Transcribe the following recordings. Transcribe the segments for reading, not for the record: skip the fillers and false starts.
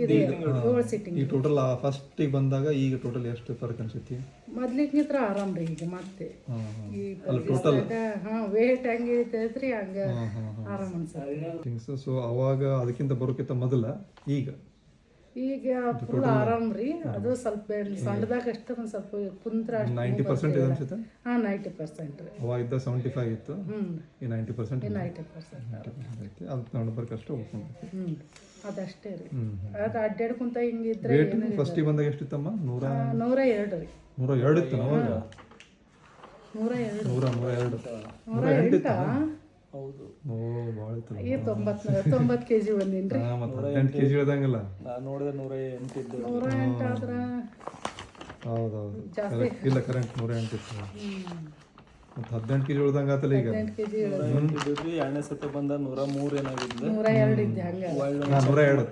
ಇದೆ 7 ಸಿಟ್ಟಿಂಗ್. ಈ ಟೋಟಲ್ ಫಸ್ಟಿಗೆ ಬಂದಾಗ ಈಗ ಟೋಟಲ್ ಎಷ್ಟು ಫರ್ಕ್ ಅನ್ಸೈತಿ? ಮೊದ್ಲಿಕ್ಕಿಂತ ಆರಾಮ್ ರೀ ಈಗ ಮತ್ತೆ ಈ ಅಲ್ಲ ಟೋಟಲ್ ವೇಟ್ ಹೆಂಗೆ ಇರ್ತೈತ್ರಿ ಹಂಗ ಆರಾಮ್ ಅನ್ಸತ್ತೆ. ಸೊ ಅವಾಗ ಅದಕ್ಕಿಂತ ಬರೋಕ್ಕಿಂತ ಮೊದಲ ಈಗ ಫುಲ್ ಆರಾಮ್ ರೀ. ಅದು ಸ್ವಲ್ಪ ಸಣ್ಣದಾಗ ಅಷ್ಟೇ ಒಂದು ಸ್ವಲ್ಪ ಕುಂತ್ರ 90% ಇದೆ ಅನ್ಸುತ್ತೆ. 90% ರೀ. ಅವಾಗ ಇದ್ದ 75 ಇತ್ತು, ಈ 90% 90% ಐತಿ. ಅದು ನಡ್ಬರ್ಕ್ ಅಷ್ಟು ಹೋಗ್ಕೊಂಡೈತಿ. ಅದಷ್ಟೇ ರೀ. ಅದು ಅಡ್ಡಾಡ್ಕೊಂತ ಹಿಂಗಿದ್ರೆ ರೇಟ್ ಫಸ್ಟಿಗೆ ಬಂದಾಗ ಎಷ್ಟಿತ್ತಮ್ಮ? 102 ರೀ. 102 ಇತ್ತು ಅವಾಗ? 102 ಇತ್ತು. ಹೌದು. ಓ ಭಾಳ ಇತ್ತು. ಈ 90 kg ಬಂದಿನ್ರಿ. ಮತ್ತೆ 18 kg ಇಳ್ದಂಗಿಲ್ಲ. ನಾನು ನೋಡಿದೆ 108 ಇದ್ದು. 108 ಆದ್ರ ಹೌದೌದು ಜಾಸ್ತಿ ಇಲ್ಲ, ಕರೆಂಟ್ 108 ಇತ್ತು. ಮತ್ತೆ 18 kg ಇಳ್ದಂಗೆ ಆತಲ್ಲ ಈಗ. 18 kg ಇದ್ರಿ. ಎರಡನೇ ಸತಿ ಬಂದ 103 ಏನಾಗಿದ್ದು. 102 ಇದ್ದೆ ಹಂಗ. 102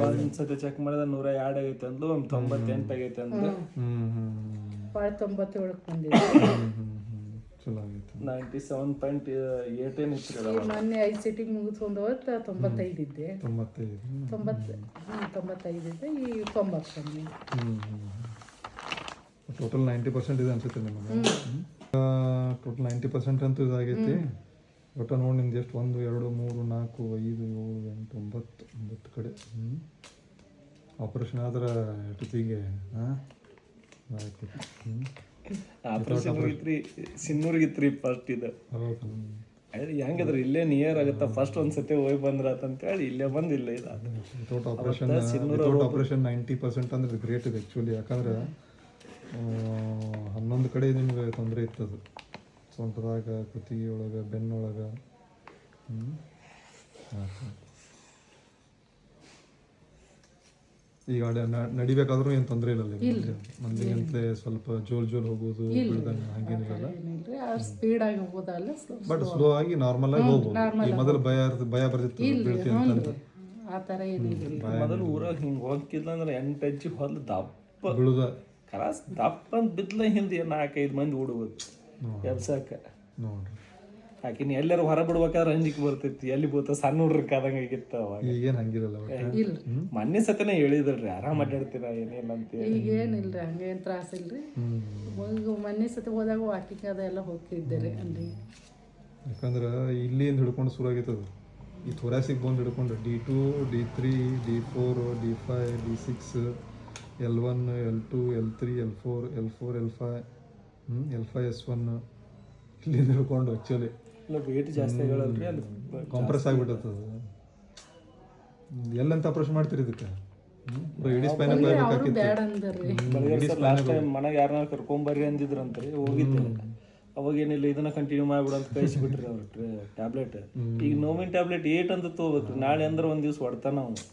ಒಂದ್ ಸತಿ ಚೆಕ್ ಮಾಡಿದ 102 ಆಗೈತೆ ಅಂದ್ಲು. 98 ಆಗೈತೆ ಅಂದ್ಲು. ಭಾಳ 97 ಬಂದಿದೆ. ಚಲೋ ಆಗಿತ್ತು. 97.8 ಏನಿತ್ತು. ಈ ಮೊನ್ನೆ 5 ಸಿಟ್ಟಿಂಗ್ ಮುಗಿಸ್ಕೊಂಡು ಹೋಗ್ತಾ 95 ಇದ್ದೆ. 95 ಇದ್ದೆ. ಈ 90 ಕಮ್ಮಿ. ಟೋಟಲ್ 90% ಇದೆ ಅನ್ಸುತ್ತೆ ನಿಮಗೆ. ಟೋಟಲ್ 90% ಅಂತೂ ಇದಾಗೈತಿ. ಒಟ್ಟು ನೋಡಿ ನಿಮ್ದು ಎಷ್ಟು 1 2 3 4 5 7 8 9 ಕಡೆ ಆಪರೇಷನ್ ಆದ್ರೆ ಎಷ್ಟೊತ್ತಿಗೆ ಆಪರೇಷನ್ ಹೋಗಿತ್ರಿ. ಸಿನ್ನೂರ್ಗಿತ್ರಿ ಫಸ್ಟ್ ಇದು. ಹೌದು. ಹೆಂಗದ್ರಿ ಇಲ್ಲೇ ನಿಯರ್ ಆಗುತ್ತಾ. ಫಸ್ಟ್ ಒಂದ್ಸತಿ ಹೋಗಿ ಬಂದ್ರ ಅಂತೇಳಿ ಇಲ್ಲೇ ಬಂದು ಇಲ್ಲೇ ಇದು. ವಿತೌಟ್ ಆಪರೇಷನ್ 90% ಅಂದ್ರೆ ಗ್ರೇಟ್ ಇದೆ ಆ್ಯಕ್ಚುಲಿ. ಯಾಕಂದ್ರೆ 11 ಕಡೆ ನಿಮ್ಗೆ ತೊಂದರೆ ಇತ್ತದು. ಸೊಂಟದಾಗ, ಕುತ್ತಿಗೆ ಒಳಗೆ, ಬೆನ್ನೊಳಗೆ. ಈಗ ನಡಿಬೇಕಾದ್ರೂ ಏನು ತೊಂದರೆ ಇಲ್ಲ. ಮಂದಿಗಂತಲೇ ಸ್ವಲ್ಪ ಜೋಲ್ ಹೋಗೋದು ಹಂಗೇನಿರಲ್ಲ. ಸ್ಪೀಡ್ ಆಗಿ ಹೋಗೋದಲ್ಲ, ಬಟ್ ಸ್ಲೋ ಆಗಿ ನಾರ್ಮಲ್ ಆಗಿ ಹೋಗ್ಬೋದು. ಈ ಮೊದಲು ಭಯ ಬರ್ತಿತ್ತು ಬೀಳ್ತೀನಿ ಅಂತ. ಆ ಥರ ಏನಿಲ್ಲ. ಮೊದಲು ಊರಾಗ ಹಿಂಗೆ ಹೋಗಿಲ್ಲ ಅಂದ್ರೆ 8 ಹೆಜ್ಜೆ ಹೊಲ ದಪ್ಪ ಬೀಳುದ ಕರಾಸ್ ದಪ್ಪ ಅಂತ ಬಿದ್ಲ ಹಿಂದೆ 4-5 ಮಂದಿ ಹುಡುಗರು ಎಬ್ಸಕ್ಕ ನೋಡ್ರಿ. ಆಕಿನ ಎಲ್ಲರೂ ಹೊರ ಬಿಡ್ಬೇಕಾದ್ರೆ ಅಂಜಿಕೆ ಬರ್ತೈತಿ. ಎಲ್ಲಿ ಬೋತ ಸಣ್ಣ ಹುಡ್ರ ಕಾದಂಗ ಆಗಿತ್ತ ಅವಾಗ. ಈಗೇನು ಹಂಗಿರಲ್ಲ. ಮೊನ್ನೆ ಸತಿನೇ ಹೇಳಿದ್ರಿ ಆರಾಮ್ ಅಡ್ಡಾಡ್ತೀರ ಏನಿಲ್ಲ ಅಂತ. ಈಗ ಏನಿಲ್ರಿ, ಹಂಗೇನು ತ್ರಾಸ ಇಲ್ರಿ. ಮೊನ್ನೆ ಸತಿ ಹೋದಾಗ ವಾಕಿಂಗ್ ಅದೆಲ್ಲ ಹೋಗ್ತಿದ್ದೆ ಅಲ್ಲಿ. ಯಾಕಂದ್ರೆ ಇಲ್ಲಿಂದ ಹಿಡ್ಕೊಂಡು ಶುರು ಆಗೈತದು. ಈ ಥೊರಾಸಿಕ್ ಬೋನ್ ಹಿಡ್ಕೊಂಡು D2 D3 D4 D5 D6 L1 L2 L3 L4 L4 L5 L5 S1 ಇಲ್ಲಿಂದ ಹಿಡ್ಕೊಂಡು ಆ್ಯಕ್ಚುಲಿ ವೇಟ್ ಜಾಸ್ತಿ ಆಗಲ್ರಿ. ಅಲ್ಲಿ ಕಾಂಪ್ರೆಸ್ ಆಗಿಬಿಟ್ಟದ. ಎಲ್ಲಂತ ಆಪರೇಷನ್ ಮಾಡ್ತೀರಿ ಇದಕ್ಕೆ? ಇಡೀ ಸ್ಪೈನಲ್ ಲಾಸ್ಟ್ ಟೈಮ್ ಮನೆಗೆ ಯಾರನ್ನ ಕರ್ಕೊಂಬರ್ರಿ ಅಂದಿದ್ರಂತ್ರಿ. ಹೋಗಿದ್ದೆ. ಅವಾಗೇನಿಲ್ಲ ಇದನ್ನ ಕಂಟಿನ್ಯೂ ಮಾಡ್ಬಿಡು ಅಂತ ಕಳಿಸಿಬಿಟ್ರಿ ಅವ್ರು ಟ್ಯಾಬ್ಲೆಟ್. ಈಗ ನೋವಿನ ಟ್ಯಾಬ್ಲೆಟ್ 8 ಅಂತ ತಗೋಬೇಕ್ರಿ. ನಾಳೆ ಅಂದ್ರೆ ಒಂದ್ ದಿವ್ಸ ಹೊಡ್ತಾನ ಅವ್ನು.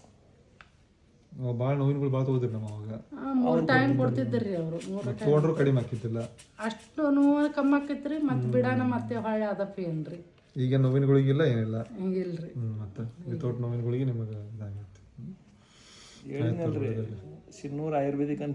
ಭಾಳ ನೋವಿನಗಳು ಭಾಳ ತಗೋದ್ರಿ ನಮ್ಮ ಅವಾಗ. 3 ಟೈಮ್ ಕೊಡ್ತಿದ್ರಿ ಅವರು. 3 ತಗೊಂಡ್ರು ಕಡಿಮೆ ಆಕಿತ್ತಿಲ್ಲ. ಅಷ್ಟು ನೋವು ಕಮ್ಮಿ ಆಕೈತ್ರಿ. ಮತ್ತೆ ಬಿಡಾನ ಮತ್ತೆ ಹೊಳ್ಳಿ ಅದಪ್ಪ ಏನ್ರಿ. ಈಗ ನೋವಿನಗಳಿಗಿಲ್ಲ ಏನಿಲ್ಲ. ಹಿಂಗಿಲ್ರಿ. ಮತ್ತೆ ವಿತೌಟ್ ನೋವಿನಗಳಿಗೆ ನಿಮಗೆ ಇದಾಗೈತಿ. ಹೇಳಿದ್ನಲ್ರಿ ಸಿನ್ನೂರ್ ಆಯುರ್ವೇದಿಕ್ ಅಂತ